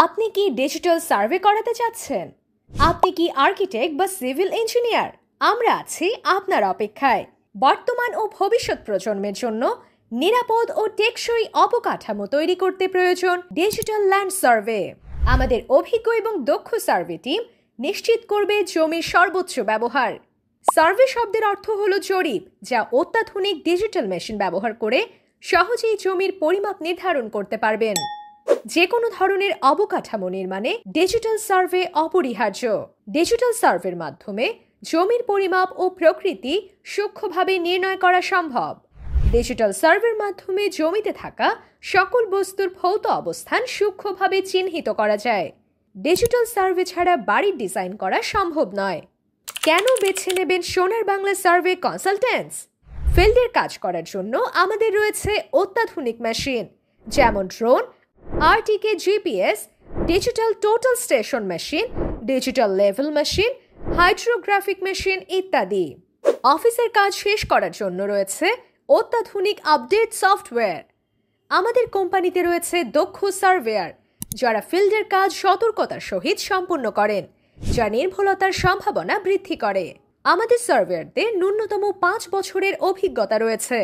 আপনি কি digital survey করাতে চাচ্ছেন? আপনি কি আর্কিটেক্ট বা সিভিল ইঞ্জিনিয়ার? আমরা আছি আপনার অপেক্ষায়। বর্তমান ও ভবিষ্যৎ প্রজন্মের জন্য নিরাপদ ও টেকসই অবকাঠামো তৈরি করতে প্রয়োজন ডিজিটাল ল্যান্ড সার্ভে। আমাদের অভিজ্ঞ এবং দক্ষ সার্ভে টিম নিশ্চিত করবে জমির সর্বোচ্চ ব্যবহার। সার্ভে শব্দের অর্থ হলো জরিপ, যা অত্যাধুনিক ডিজিটাল মেশিন ব্যবহার করে সহজেই জমির পরিমাপ নির্ধারণ করতে পারবেন। যে কোনো ধরনের অবকাঠামো নির্মাণে ডিজিটাল সার্ভে অপরিহার্য। ডিজিটাল সার্ভের মাধ্যমে জমির পরিমাপ ও প্রকৃতি সূক্ষ্মভাবে নির্ণয় করা সম্ভব। ডিজিটাল সার্ভের মাধ্যমে জমিতে থাকা সকল বস্তুর ভৌত অবস্থান সূক্ষ্মভাবে চিহ্নিত করা যায়। ডিজিটাল সার্ভে ছাড়া বাড়ির ডিজাইন করা সম্ভব নয়। কেন বেছে নেবেন সোনার বাংলা সার্ভে কনসালটেন্টস? ফিল্ডের কাজ করার জন্য আমাদের রয়েছে অত্যাধুনিক মেশিন, যেমন drone, আরটিকে GPS, digital total station machine, digital level machine, hydrographic machine ইত্যাদি। অফিসের কাজ শেষ করার জন্য রয়েছে অত্যাধুনিক আপডেট সফটওয়্যার। আমাদের কোম্পানিতে রয়েছে দক্ষ সার্ভেয়ার, যারা ফিল্ডের কাজ সতর্কতার সহিত সম্পন্ন করেন, যা নির্ভুলতার সম্ভাবনা বৃদ্ধি করে। আমাদের সার্ভেয়ারদের ন্যূনতম 5 বছরের অভিজ্ঞতা রয়েছে,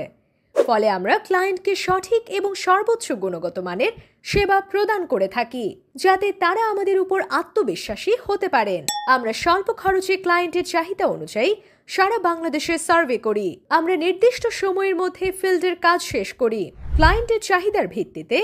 ফলে আমরা ক্লায়েন্টকে সঠিক এবং সর্বোচ্চ গুণগত মানের সেবা প্রদান করে থাকি, যাতে তারা আমাদের উপর আত্মবিশ্বাসী হতে পারেন। আমরা স্বল্প খরচে ক্লায়েন্টের চাহিদা অনুযায়ী সারা বাংলাদেশে সার্ভে করি। আমরা নির্দিষ্ট সময়ের মধ্যে ফিল্ডের কাজ শেষ করি। ক্লায়েন্টের চাহিদার ভিত্তিতে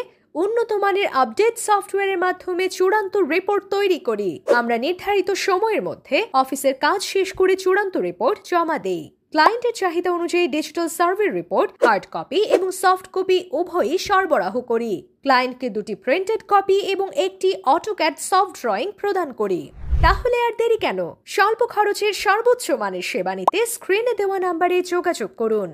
উন্নত মানের আপডেট সফটওয়্যারের মাধ্যমে চূড়ান্ত রিপোর্ট তৈরি করি। আমরা নির্ধারিত সময়ের মধ্যে অফিসের কাজ শেষ করে চূড়ান্ত রিপোর্ট জমা দেই। ক্লায়েন্টের চাহিদা অনুযায়ী digital survey report hard copy এবং সফট কপি উভয়ই সরবরাহ করি। ক্লায়েন্টকে 2টি প্রিন্টেড কপি এবং একটি অটোক্যাড সফট ড্রয়িং প্রদান করি। তাহলে আর দেরি কেন? স্বল্প খরচের সর্বোচ্চ মানের সেবা নিতে স্ক্রিনে দেওয়া নাম্বারে যোগাযোগ করুন।